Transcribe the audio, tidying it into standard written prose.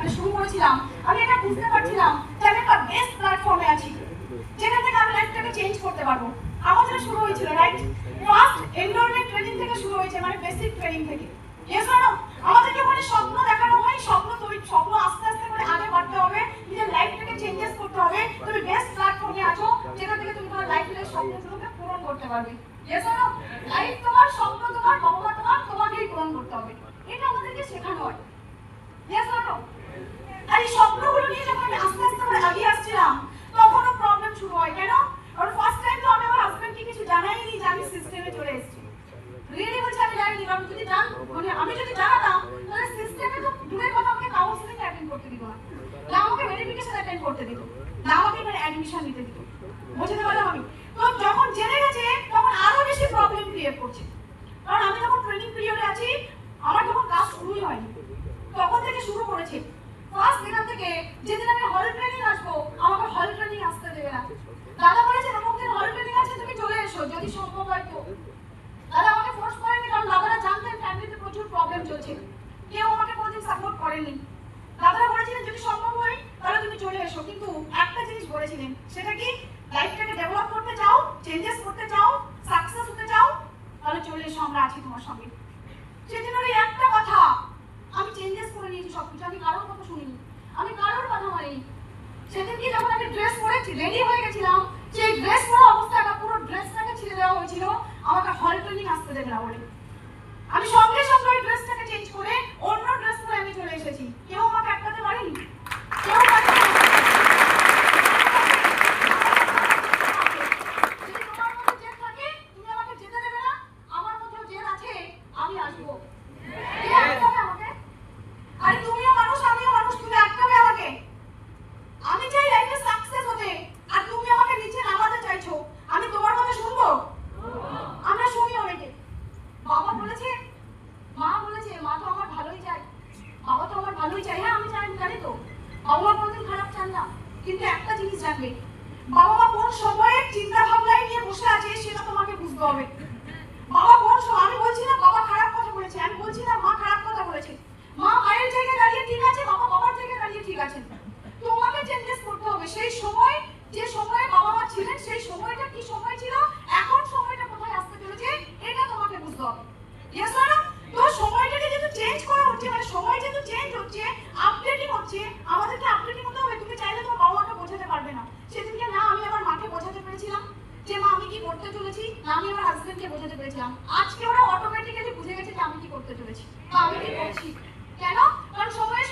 মানে শুরু করেছিলাম, আমি এটা বুঝতে পারছিলাম যে আমি একটা বেস্ট প্ল্যাটফর্মে আছি, যেখান থেকে আমি লাইফটাকে চেঞ্জ করতে পারবো। আমাদের শুরু হয়েছিল রাইট, ফার্স্ট এনরোলমেন্ট ট্রেনিং থেকে শুরু হয়েছে, মানে বেসিক ট্রেনিং থেকে। Yes or no? আমাদেরকে ওখানে স্বপ্ন দেখানো হয়, স্বপ্ন আস্তে আস্তে করে আগে বাড়তে হবে, নিজের লাইফটাকে চেঞ্জেস করতে হবে। তুমি বেস্ট প্ল্যাটফর্মে আছো, যেখান থেকে তুমি তোমার লাইফের স্বপ্নগুলোকে পূরণ করতে পারবে। Yes or no? লাইফ তোমার, স্বপ্ন তোমার, বাবা তোমার, তোমাকেই পূরণ করতে হবে। এটা আমাদেরকে শেখানো হয়। Yes or no? আর এই স্বপ্নগুলো নিয়ে যখন আমি আস্তে আস্তে করে এগিয়ে আসছিলাম, তখনও প্রবলেম শুরু হয়। কেন? কারণ ফার্স্ট টাইম তো আমি আমার হাজবেন্ডকে কিছু জানাইনি যে আমি সিস্টেমে চলে এসেছি। রিয়েলি বলছি আমি জানিনি, কারণ আমি যদি জানাতাম তাহলে সিস্টেমে তো দূরের কথা, আমাকে কাউন্সিলিং অ্যাটেন্ড করতে দিত না, আমাকে ভেরিফিকেশন অ্যাটেন্ড করতে দিত না, আমাকে এখানে অ্যাডমিশন নিতে দিত। বুঝতে পারলাম আমি? তো যখন জেনে গেছে তখন আরো বেশি প্রবলেম ক্রিয়েট করছে। কারণ আমি যখন ট্রেনিং পিরিয়ডে আছি, আমার যখন কাজ শুরুই হয়নি, তখন থেকে শুরু করেছে। ফার্স্ট দিন থেকে যেদিন আমি হল ট্রেনিং আসবো, আমাকে হল ট্রেনিং আসতে দেবে না। দাদা বলেছে অমুক দিন হল ট্রেনিং আছে, তুমি চলে এসো যদি সম্ভব হয় তো। দাদা আমাকে ফোর্স করেনি, কারণ দাদারা জানতেন ফ্যামিলিতে প্রচুর প্রবলেম চলছে, কেউ আমাকে কোনোদিন সাপোর্ট করেনি। দাদারা বলেছিলেন যদি সম্ভব হয় তাহলে তুমি চলে এসো, কিন্তু একটা জিনিস বলেছিলেন, সেটা কি, লাইফটাকে ডেভেলপ করতে চাও, চেঞ্জেস করতে চাও, সাকসেস হতে চাও, তাহলে চলে এসো, আমরা আছি তোমার সঙ্গে। সেজন্য ওই একটা কথা, আমি চেঞ্জেস করে নিয়েছি সবকিছু, আমি কারোর কথা শুনিনি, আমি কারোর কথা মানিনি। সেদিন কি যখন আমি ড্রেস পরেছি, রেডি হয়ে গেছিলাম, সেই ড্রেস পরা অবস্থাটা পুরো ড্রেসটাকে ছিঁড়ে দেওয়া হয়েছিল, আমাকে হল ট্রেনিং আসতে দেবে না বলে। আমি সঙ্গে সঙ্গে ওই ড্রেসটাকে চেঞ্জ করে অন্য ড্রেস পরে আমি চলে এসেছি। কেউ আমাকে আটকাতে পারেনি, কেউ আটকাতে পারেনি। যদি তোমার মধ্যে জেদ থাকে, তুমি আমাকে যেতে দেবে না, আমার মধ্যেও জেদ আছে, আমি আসবো। কে আটকাবে আমাকে? আরে তুমিও মানুষ, আমিও মানুষ, তুমি আটকাবে আমাকে? আমি চাই লাইফে সাকসেস হতে, আর তুমি আমাকে নিচে নামাতে চাইছো, আমি তোমার কথা শুনবো? আমরা শুনি অনেকে। বাবা বলেছে, মা বলেছে, মা তো আমার ভালোই চায়, বাবা তো আমার ভালোই চায়। হ্যাঁ আমি জানি তো, বাবা মা কোনোদিন খারাপ চান না, কিন্তু একটা জিনিস জানবে, বাবা মা কোন সময়ের চিন্তা ভাবনায় নিয়ে বসে আছে সেটা তোমাকে বুঝতে হবে।